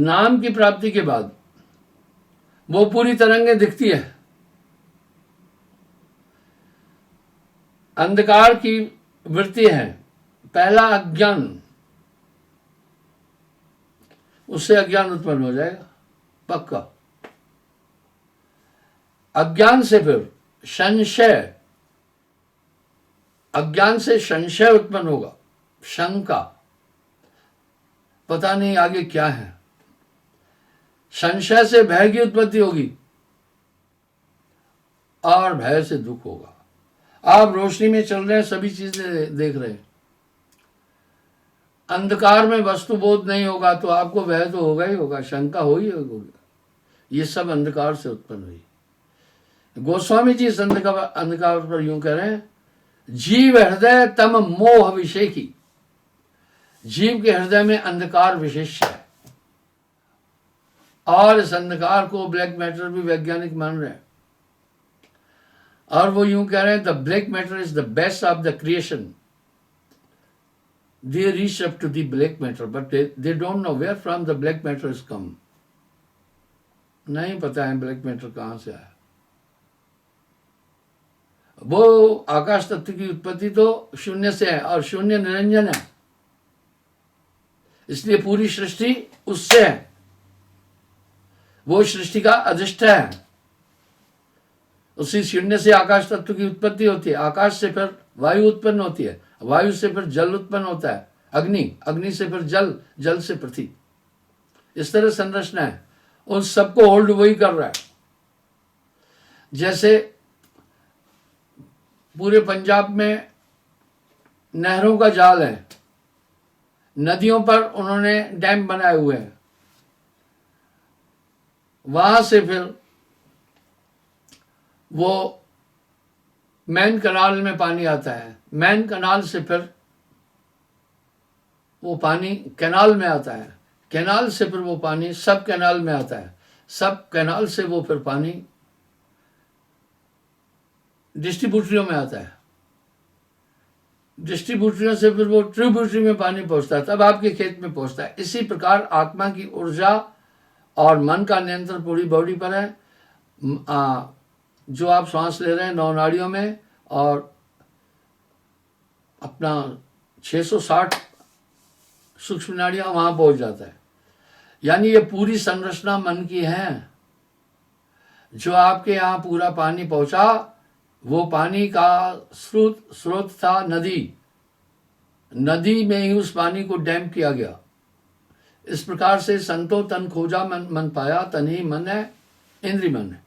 नाम की प्राप्ति के बाद वो पूरी तरंगे दिखती है। अंधकार की वृत्ति है, पहला अज्ञान, उससे अज्ञान उत्पन्न हो जाएगा पक्का। अज्ञान से फिर संशय, अज्ञान से संशय उत्पन्न होगा, शंका, पता नहीं आगे क्या है। संशय से भय की उत्पत्ति होगी और भय से दुख होगा। आप रोशनी में चल रहे हैं, सभी चीजें देख रहे हैं, अंधकार में वस्तु बोध नहीं होगा तो आपको भय तो होगा ही होगा, शंका हो ही होगी। ये सब अंधकार से उत्पन्न हुई। गोस्वामी जी इस अंधकार पर यूं कह रहे हैं, जीव हृदय तम मोह विषेकी। जीव के हृदय में अंधकार विशेष है और इस अंधकार को ब्लैक मैटर भी वैज्ञानिक मान रहे हैं। और वो यूं कह रहे हैं, the black matter is the best of the creation. They reach up to the black matter, but they don't know where from the black matter has come. नहीं पता है ब्लैक मैटर कहां से आया। वो आकाश तत्व की उत्पत्ति तो शून्य से है और शून्य निरंजन है, इसलिए पूरी सृष्टि उससे है। वो सृष्टि का अधिष्ठा है। उसी शून्य से आकाश तत्व की उत्पत्ति होती है। आकाश से फिर वायु उत्पन्न होती है, वायु से फिर जल उत्पन्न होता है, अग्नि, अग्नि से फिर जल, जल से पृथ्वी। इस तरह संरचना है। उन सबको होल्ड वही कर रहा है। जैसे पूरे पंजाब में नहरों का जाल है, नदियों पर उन्होंने डैम बनाए हुए हैं, वहां से फिर वो मैन कनाल में पानी आता है, मैन कनाल से फिर वो पानी कैनाल में आता है, कैनाल से फिर वो पानी सब कैनाल में आता है, सब कैनाल से वो फिर पानी डिस्ट्रीब्यूटरियों में आता है, डिस्ट्रीब्यूटरियों से फिर वो ट्रिब्यूटरी में पानी पहुंचता है, तब आपके खेत में पहुंचता है। इसी प्रकार आत्मा की ऊर्जा और मन का नियंत्रण पूरी बॉडी पर है। जो आप सांस ले रहे हैं 9 नाड़ियों में, और अपना 660 सूक्ष्म नाड़ियां वहां पहुंच जाता है। यानी ये पूरी संरचना मन की है। जो आपके यहाँ पूरा पानी पहुंचा, वो पानी का स्रोत था नदी। नदी में ही उस पानी को डैम किया गया। इस प्रकार से संतो तन खोजा मन पाया, तन ही मन है, इंद्रिय मन है,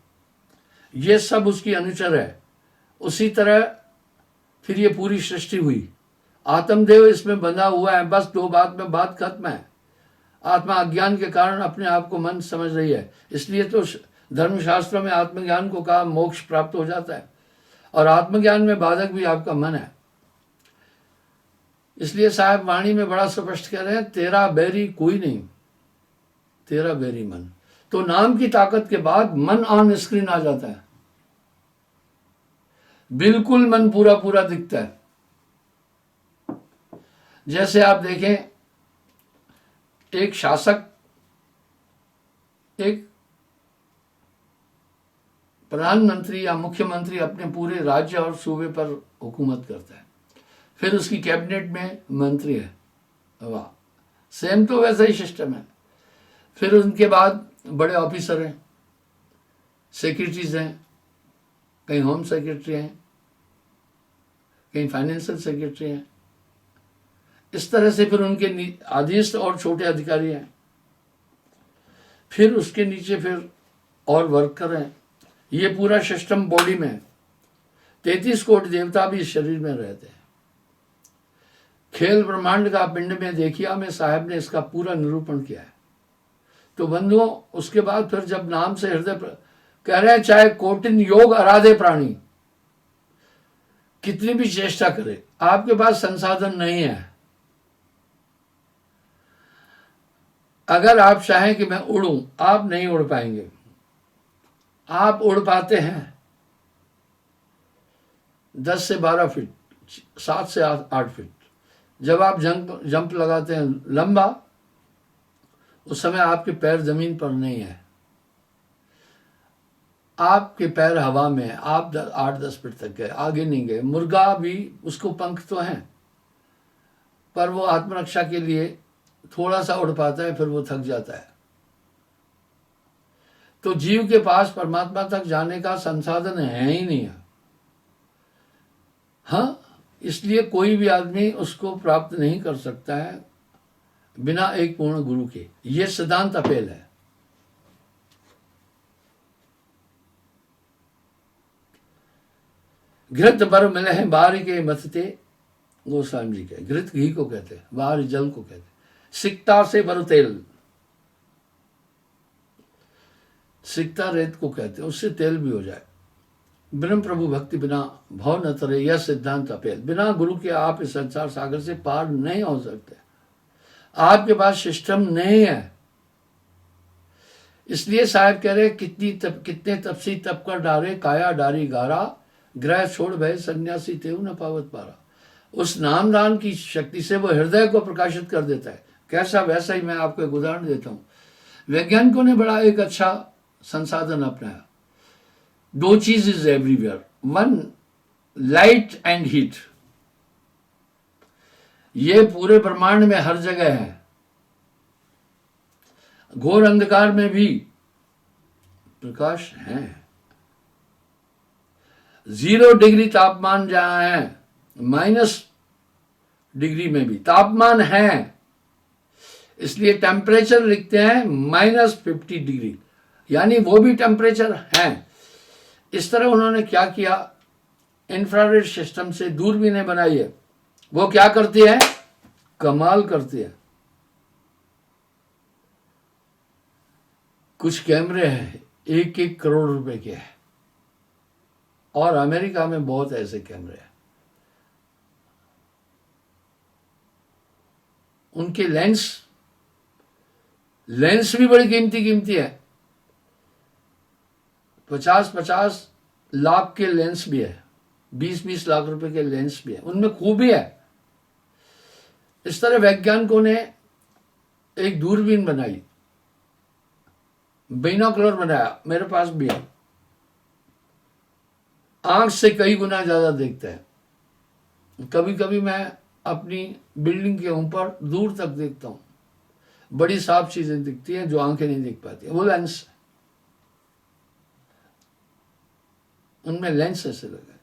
ये सब उसकी अनुचर है। उसी तरह फिर ये पूरी सृष्टि हुई। आत्मदेव इसमें बंधा हुआ है। बस 2 बात में बात खत्म है। आत्मा अज्ञान के कारण अपने आप को मन समझ रही है, इसलिए तो धर्मशास्त्रों में आत्मज्ञान को कहा मोक्ष प्राप्त हो जाता है। और आत्मज्ञान में बाधक भी आपका मन है। इसलिए साहब वाणी में बड़ा स्पष्ट कह रहे हैं, तेरा बैरी कोई नहीं, तेरा बैरी मन। तो नाम की ताकत के बाद मन ऑन स्क्रीन आ जाता है। बिल्कुल मन पूरा पूरा दिखता है। जैसे आप देखें, एक शासक, एक प्रधानमंत्री या मुख्यमंत्री अपने पूरे राज्य और सूबे पर हुकूमत करता है। फिर उसकी कैबिनेट में मंत्री है, वाह, सेम तो वैसा ही सिस्टम है। फिर उनके बाद बड़े ऑफिसर हैं, सेक्रेटरीज हैं, कहीं होम सेक्रेटरी हैं, कहीं फाइनेंशियल सेक्रेटरी हैं। इस तरह से फिर उनके अधीनस्थ और छोटे अधिकारी हैं। फिर उसके नीचे फिर और वर्कर हैं। ये पूरा सिस्टम बॉडी में 33 कोटि देवता भी इस शरीर में रहते हैं। खेल ब्रह्मांड का पिंड में देखिया में साहब ने इसका पूरा निरूपण किया है। तो बंधुओं, उसके बाद फिर जब नाम से हृदय कह रहे हैं, चाहे कोटिन योग आराधे प्राणी, कितनी भी चेष्टा करे, आपके पास संसाधन नहीं है। अगर आप चाहें कि मैं उड़ूं, आप नहीं उड़ पाएंगे। आप उड़ पाते हैं 10 से 12 फीट, 7 से 8 फीट। जब आप जंप लगाते हैं लंबा, उस समय आपके पैर जमीन पर नहीं है, आपके पैर हवा में है, आप 8-10 फीट तक गए, आगे नहीं गए। मुर्गा भी, उसको पंख तो हैं, पर वो आत्मरक्षा के लिए थोड़ा सा उड़ पाता है, फिर वो थक जाता है। तो जीव के पास परमात्मा तक जाने का संसाधन है ही नहीं है। हाँ, इसलिए कोई भी आदमी उसको प्राप्त नहीं कर सकता है बिना एक पूर्ण गुरु के। ये सिद्धांत अपेल है। घृत बर मिलह बारी के मथते, गोस्वामी जी के घृत घी को कहते हैं, बाहरी जल को कहते हैं। सिकता से बरु तेल, सिकता रेत को कहते हैं, उससे तेल भी हो जाए। ब्रह्म प्रभु भक्ति बिना भव न तरे, यह सिद्धांत अपेल। बिना गुरु के आप इस संसार सागर से पार नहीं हो सकते। आपके पास सिस्टम नहीं है। इसलिए साहब कह रहे कितने तपसी तप कर डारे, काया डारी गारा, ग्रह छोड़ भय सन्यासी तेऊ न पावत पारा। उस नाम दान की शक्ति से वो हृदय को प्रकाशित कर देता है। कैसा? वैसा ही मैं आपको एक उदाहरण देता हूं। वैज्ञानिकों ने बड़ा एक अच्छा संसाधन अपनाया। 2 चीज is everywhere, 1 light and heat. ये पूरे ब्रह्मांड में हर जगह है। घोर अंधकार में भी प्रकाश है। 0 डिग्री तापमान जहां है, -डिग्री में भी तापमान है। इसलिए टेम्परेचर लिखते हैं -50 डिग्री, यानी वो भी टेम्परेचर है। इस तरह उन्होंने क्या किया, इंफ्रारेड सिस्टम से दूरबीनें बनाई है। वो क्या करती है? कमाल करती है। कुछ कैमरे हैं 1-1 करोड़ रुपए के हैं, और अमेरिका में बहुत ऐसे कैमरे हैं। उनके लेंस भी बड़ी कीमती है। 50-50 लाख के लेंस भी है, 20-20 लाख रुपए के लेंस भी है। उनमें खूबी है। इस तरह वैज्ञानिकों ने एक दूरबीन बनाई, बाइनोकुलर बनाया, मेरे पास भी है। आंख से कई गुना ज्यादा देखता है। कभी कभी मैं अपनी बिल्डिंग के ऊपर दूर तक देखता हूं, बड़ी साफ चीजें दिखती हैं जो आंखें नहीं देख पाती। वो लेंस, उनमें लेंस ऐसे लगे।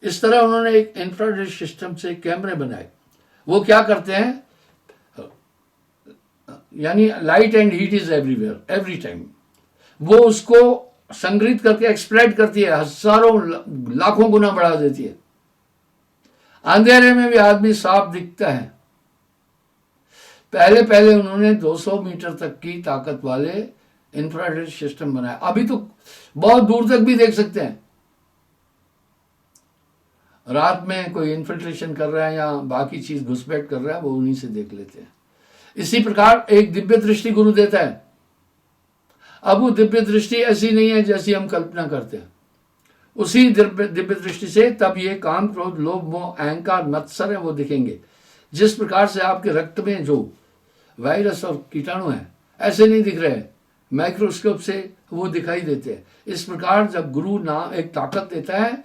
इस तरह उन्होंने एक इंफ्रारेड सिस्टम से कैमरे बनाए। वो क्या करते हैं, यानी light and heat is everywhere, every time. वो उसको संग्रहित करके एक्सप्लाइट करती है, हजारों लाखों गुना बढ़ा देती है। अंधेरे में भी आदमी साफ दिखता है। पहले उन्होंने 200 मीटर तक की ताकत वाले इंफ्रारेड सिस्टम बनाया। अभी तो बहुत दूर तक भी देख सकते हैं। रात में कोई इन्फिल्ट्रेशन कर रहा है या बाकी चीज घुसपैठ कर रहा है, वो उन्हीं से देख लेते हैं। इसी प्रकार एक दिव्य दृष्टि गुरु देता है। अब वो दिव्य दृष्टि ऐसी नहीं है जैसी हम कल्पना करते हैं। उसी दिव्य दृष्टि से तब ये काम, क्रोध, लोभ, मोह, अहंकार, मत्सर है वो दिखेंगे। जिस प्रकार से आपके रक्त में जो वायरस और कीटाणु हैं, ऐसे नहीं दिख रहे, माइक्रोस्कोप से वो दिखाई देते हैं। इस प्रकार जब गुरु नाम एक ताकत देता है,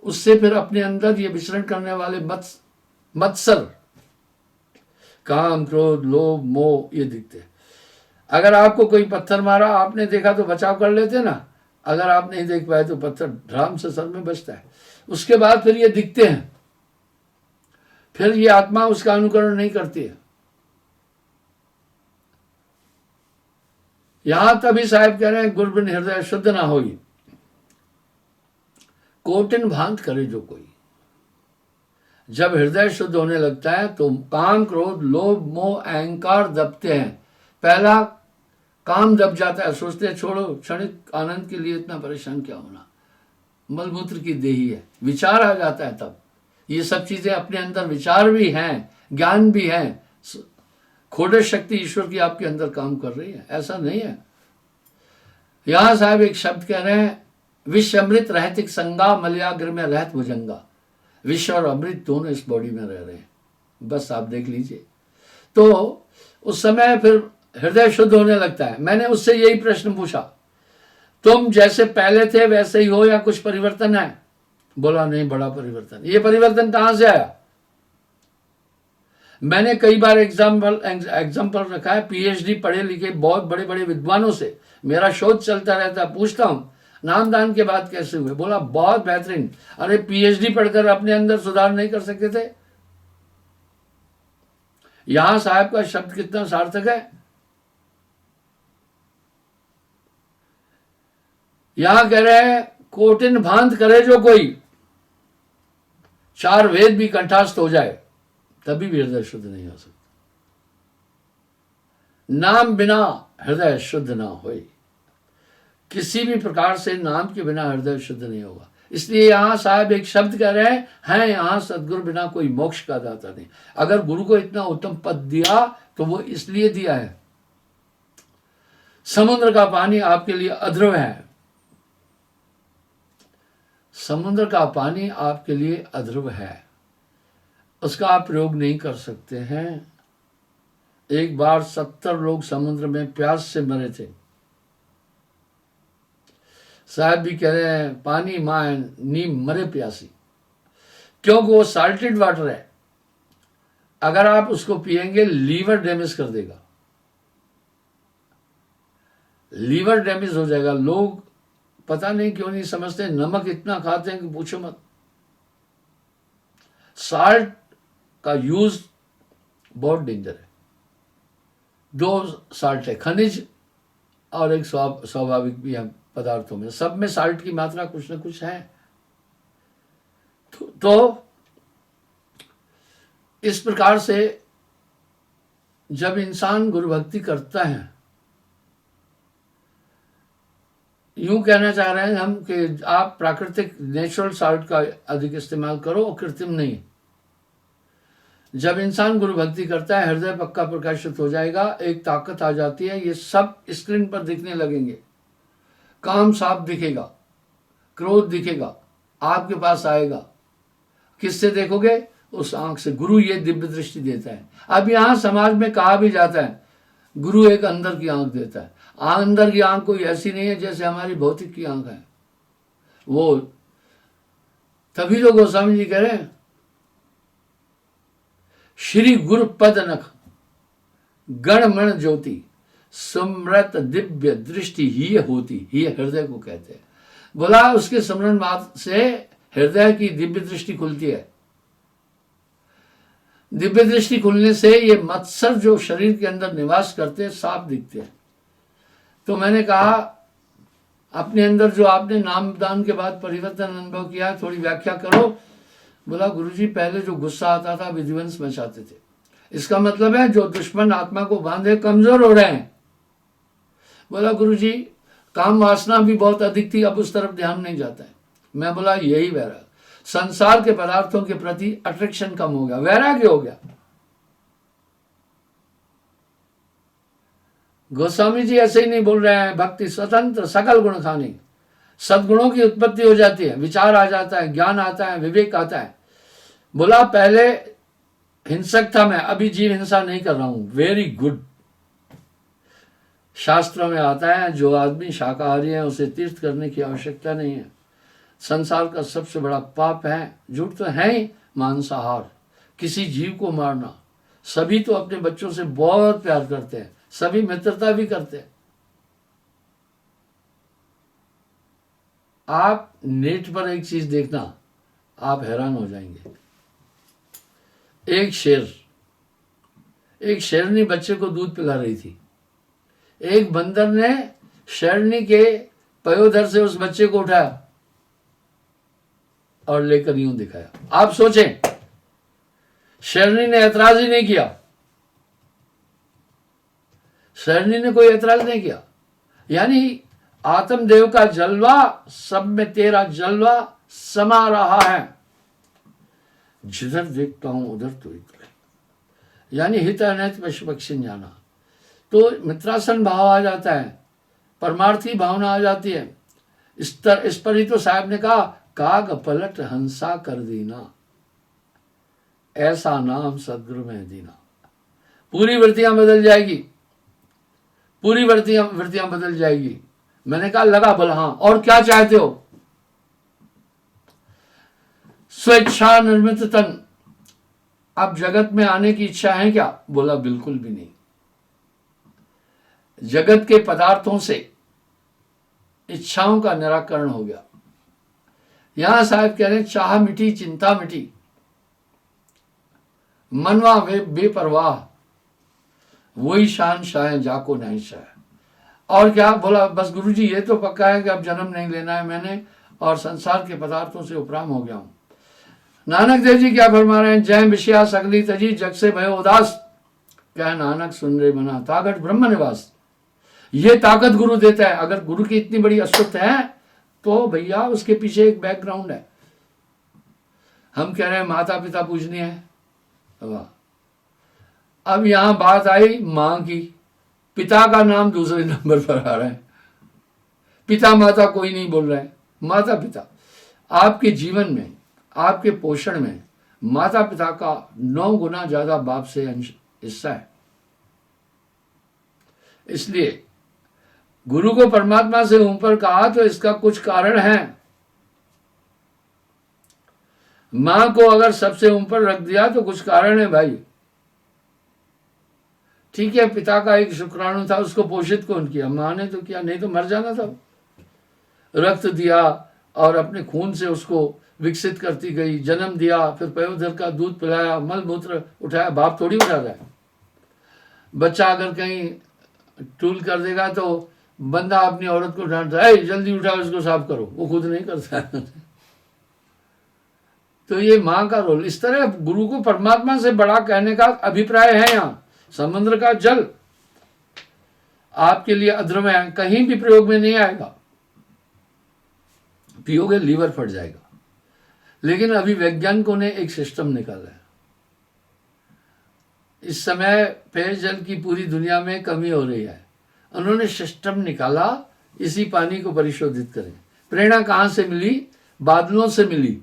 उससे फिर अपने अंदर ये विचरण करने वाले मत्सर, काम, क्रोध, लोभ, मोह, ये दिखते हैं। अगर आपको कोई पत्थर मारा, आपने देखा तो बचाव कर लेते ना। अगर आप नहीं देख पाए तो पत्थर ड्राम से सर में बचता है। उसके बाद फिर ये दिखते हैं। फिर ये आत्मा उसका अनुकरण नहीं करती है। यहां तभी साहब कह रहे हैं, गुरबिन हृदय शुद्ध ना होई, कोटिन भांत करे जो कोई। जब हृदय शुद्ध होने लगता है तो काम, क्रोध, लोभ, मोह, अहंकार दबते हैं। पहला काम दब जाता है, सोचते हैं छोड़ो, क्षणिक आनंद के लिए इतना परेशान क्या होना, मलमूत्र की देही है। विचार आ जाता है तब। ये सब चीजें अपने अंदर, विचार भी हैं, ज्ञान भी है, खोडश शक्ति ईश्वर की आपके अंदर काम कर रही है, ऐसा नहीं है। यहां साहब एक शब्द कह रहे हैं, विश्व अमृत रहतिक संगा, मलयाग्र में रहत भुजंगा। विश्व और अमृत दोनों इस बॉडी में रह रहे हैं, बस आप देख लीजिए। तो उस समय फिर हृदय शुद्ध होने लगता है। मैंने उससे यही प्रश्न पूछा, तुम जैसे पहले थे वैसे ही हो या कुछ परिवर्तन है? बोला नहीं, बड़ा परिवर्तन। ये परिवर्तन कहां से आया? मैंने कई बार एग्जाम्पल रखा है, पीएचडी पढ़े लिखे बहुत बड़े बड़े विद्वानों से मेरा शोध चलता रहता है। पूछता हूं नामदान के बाद कैसे हुए? बोला बहुत बेहतरीन। अरे पीएचडी पढ़कर अपने अंदर सुधार नहीं कर सकते थे? यहां साहब का शब्द कितना सार्थक है। यहां कह रहे हैं, कोटिन भांत करे जो कोई, 4 वेद भी कंठस्थ हो जाए तभी भी हृदय शुद्ध नहीं हो सकता। नाम बिना हृदय शुद्ध ना होए। किसी भी प्रकार से नाम के बिना हृदय शुद्ध नहीं होगा। इसलिए यहां साहब एक शब्द कह रहे हैं यहां सदगुरु बिना कोई मोक्ष का दाता नहीं। अगर गुरु को इतना उत्तम पद दिया तो वो इसलिए दिया है। समुद्र का पानी आपके लिए अद्रव है। समुद्र का पानी आपके लिए अद्रव है, उसका आप प्रयोग नहीं कर सकते हैं। एक बार 70 लोग समुद्र में प्यास से मरे थे। साहब भी कह रहे हैं, पानी माए नीम मरे प्यासी, क्योंकि वो साल्टेड वाटर है। अगर आप उसको पिएंगे लीवर डैमेज कर देगा, लीवर डैमेज हो जाएगा। लोग पता नहीं क्यों नहीं समझते, नमक इतना खाते हैं कि पूछो मत। साल्ट का यूज बहुत डेंजर है। 2 साल्ट है, खनिज और एक स्वाभाविक भी है पदार्थों में। सब में साल्ट की मात्रा कुछ न कुछ है। तो इस प्रकार से जब इंसान गुरु भक्ति करता है, यूं कहना चाह रहे हैं हम कि आप प्राकृतिक नेचुरल साल्ट का अधिक इस्तेमाल करो और कृत्रिम नहीं। जब इंसान गुरु भक्ति करता है, हृदय पक्का प्रकाशित हो जाएगा, एक ताकत आ जाती है। ये सब स्क्रीन पर दिखने लगेंगे। काम साफ दिखेगा, क्रोध दिखेगा, आपके पास आएगा। किससे देखोगे? उस आंख से। गुरु ये दिव्य दृष्टि देता है। अब यहां समाज में कहा भी जाता है गुरु एक अंदर की आंख देता है। अंदर की आंख कोई ऐसी नहीं है जैसे हमारी भौतिक की आंख है। वो तभी तो गोस्वामी जी कह रहे हैं, श्री गुरु पद नख गणमण ज्योति सुमृत दिव्य दृष्टि ही होती। ही हृदय को कहते हैं। बोला उसके स्मरण मात्र से हृदय की दिव्य दृष्टि खुलती है। दिव्य दृष्टि खुलने से ये मत्सर जो शरीर के अंदर निवास करते हैं साफ दिखते हैं। तो मैंने कहा अपने अंदर जो आपने नामदान के बाद परिवर्तन अनुभव किया, थोड़ी व्याख्या करो। बोला गुरुजी पहले जो गुस्सा आता था विध्वंस मचाते थे। इसका मतलब है जो दुश्मन आत्मा को बांधे कमजोर हो रहे हैं। बोला गुरुजी काम वासना भी बहुत अधिक थी, अब उस तरफ ध्यान नहीं जाता है। मैं बोला यही वैराग, संसार के पदार्थों के प्रति अट्रैक्शन कम हो गया, वैराग्य हो गया। गोस्वामी जी ऐसे ही नहीं बोल रहे हैं, भक्ति स्वतंत्र सकल गुण खानी, सद्गुणों की उत्पत्ति हो जाती है, विचार आ जाता है, ज्ञान आता है, विवेक आता है। बोला पहले हिंसक था मैं, अभी जीव हिंसा नहीं कर रहा हूं। Very good. शास्त्रों में आता है जो आदमी शाकाहारी है उसे तीर्थ करने की आवश्यकता नहीं है। संसार का सबसे बड़ा पाप है, झूठ तो है ही, मांसाहार, किसी जीव को मारना। सभी तो अपने बच्चों से बहुत प्यार करते हैं, सभी मित्रता भी करते हैं। आप नेट पर एक चीज देखना, आप हैरान हो जाएंगे। एक शेरनी बच्चे को दूध पिला रही थी। एक बंदर ने शेरनी के पयोधर से उस बच्चे को उठाया और लेकर यूं दिखाया। आप सोचें, शेरनी ने ऐतराज ही नहीं किया। शेरनी ने कोई ऐतराज नहीं किया। यानी आत्मदेव का जलवा, सब में तेरा जलवा समा रहा है। जिधर देखता हूं उधर तो ही यानी हित अनैत पशु पक्षी जाना। तो मित्रासन भाव आ जाता है, परमार्थी भावना आ जाती है। इस पर ही तो साहब ने कहा, काग पलट हंसा कर दीना, ऐसा नाम सदगुरु में दीना। पूरी वृत्तियां बदल जाएगी, पूरी वृत्तियां बदल जाएगी। मैंने कहा लगा, बोला हाँ, और क्या चाहते हो? स्वेच्छा निर्मित तन, अब जगत में आने की इच्छा है क्या? बोला बिल्कुल भी नहीं। जगत के पदार्थों से इच्छाओं का निराकरण हो गया। यहां साहब कह रहे हैं चाह मिटी चिंता मिटी, मनवा वे बेपरवाह, वही शान शाह जाको नहीं शाह। और क्या बोला? बस गुरुजी ये तो पक्का है कि अब जन्म नहीं लेना है मैंने, और संसार के पदार्थों से उपराम हो गया हूं। नानक देव जी क्या फरमा रहे हैं? जय विषया सगली तजी, जग से भयो उदास, कह नानक सुन रे मना, ताकत ब्रह्म निवास। ये ताकत गुरु देता है। अगर गुरु की इतनी बड़ी असुरत है तो भैया उसके पीछे एक बैकग्राउंड है। हम कह रहे हैं माता पिता पूजनीय है, वाह। अब यहां बात आई मां की, पिता का नाम दूसरे नंबर पर आ रहा है। पिता माता कोई नहीं बोल रहा है, माता पिता। आपके जीवन में, आपके पोषण में माता पिता का 9 गुना ज्यादा बाप से हिस्सा है। इसलिए गुरु को परमात्मा से ऊपर कहा तो इसका कुछ कारण है। मां को अगर सबसे ऊपर रख दिया तो कुछ कारण है भाई। ठीक है, पिता का एक शुक्राणु था, उसको पोषित कौन किया? मां ने तो किया, नहीं तो मर जाना था। रक्त दिया और अपने खून से उसको विकसित करती गई, जन्म दिया, फिर पयोधर का दूध पिलाया, मल मूत्र उठाया। बाप थोड़ी उठा रहा है। बच्चा अगर कहीं टूल कर देगा तो बंदा अपनी औरत को डांटता है, जल्दी उठाओ इसको साफ करो, वो खुद नहीं करता है। तो ये मां का रोल। इस तरह गुरु को परमात्मा से बड़ा कहने का अभिप्राय है। यहां समुद्र का जल आपके लिए अद्रव्य है, कहीं भी प्रयोग में नहीं आएगा। पियोगे लीवर फट जाएगा। लेकिन अभी वैज्ञानिकों ने एक सिस्टम निकाला है। इस समय पेयजल की पूरी दुनिया में कमी हो रही है। उन्होंने सिस्टम निकाला इसी पानी को परिशोधित करें। प्रेरणा कहां से मिली? बादलों से मिली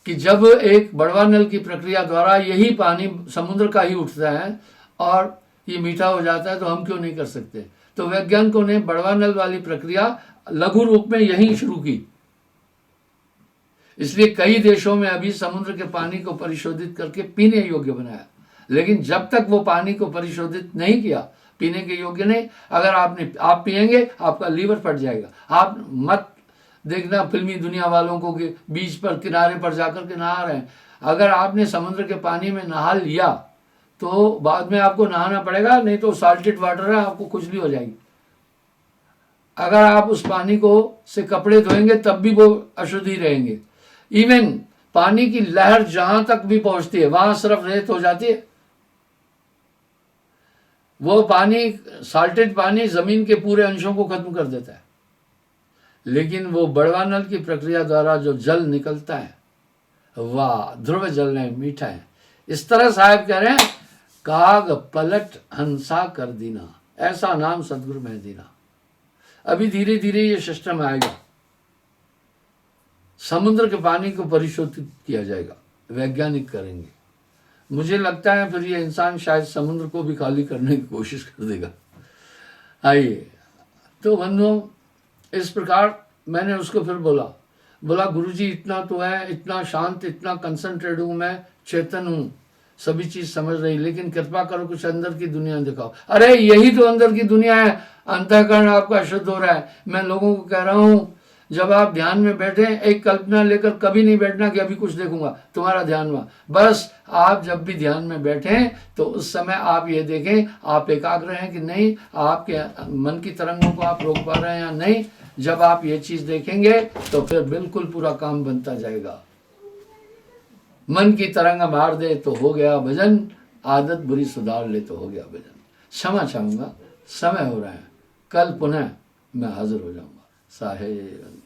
कि जब एक बड़वा नल की प्रक्रिया द्वारा यही पानी समुद्र का ही उठता है और ये मीठा हो जाता है, तो हम क्यों नहीं कर सकते? तो वैज्ञानिकों ने बड़वा नल वाली प्रक्रिया लघु रूप में यही शुरू की। इसलिए कई देशों में अभी समुद्र के पानी को परिशोधित करके पीने योग्य बनाया। लेकिन जब तक वो पानी को परिशोधित नहीं किया, पीने के योग्य नहीं। अगर आप पिएंगे आपका लीवर फट जाएगा। आप मत देखना फिल्मी दुनिया वालों को कि बीच पर किनारे पर जाकर के नहा रहे हैं। अगर आपने समुद्र के पानी में नहा लिया तो बाद में आपको नहाना पड़ेगा, नहीं तो साल्टेड वाटर है, आपको खुजली हो जाएगी। अगर आप उस पानी को से कपड़े धोएंगे तब भी वो अशुद्धि रहेंगे। इवन पानी की लहर जहां तक भी पहुंचती है वहां सिर्फ रेत हो जाती है। वो पानी, साल्टेड पानी जमीन के पूरे अंशों को खत्म कर देता है। लेकिन वो बड़वा नल की प्रक्रिया द्वारा जो जल निकलता है, वाह, ध्रुव जल है, मीठा है। इस तरह साहब कह रहे हैं, काग पलट हंसा कर दीना, ऐसा नाम सदगुरु में दीना। अभी धीरे धीरे ये सिस्टम आएगा। समुद्र के पानी को परिशोधित किया जाएगा, वैज्ञानिक करेंगे। मुझे लगता है फिर ये इंसान शायद समुद्र को भी खाली करने की कोशिश कर देगा। आइए, तो बंधुओं, इस प्रकार मैंने उसको फिर बोला गुरुजी इतना तो है, इतना शांत, इतना कंसंट्रेट हूं मैं, चेतन हूं, सभी चीज समझ रही, लेकिन कृपा करो कुछ अंदर की दुनिया दिखाओ। अरे यही तो अंदर की दुनिया है, अंतःकरण आपका शुद्ध हो रहा है। मैं लोगों को कह रहा हूं, जब आप ध्यान में बैठे, एक कल्पना लेकर कभी नहीं बैठना कि अभी कुछ देखूंगा, तुम्हारा ध्यान हुआ। बस आप जब भी ध्यान में बैठें तो उस समय आप ये देखें आप एकाग्र हैं कि नहीं, आपके मन की तरंगों को आप रोक पा रहे हैं या नहीं। जब आप ये चीज देखेंगे तो फिर बिल्कुल पूरा काम बनता जाएगा। मन की तरंग मार दे तो हो गया भजन, आदत बुरी सुधार ले तो हो गया भजन। क्षमा चाहूंगा, समय हो रहा है, कल पुनः मैं हाजिर हो जाऊंगा। साहेब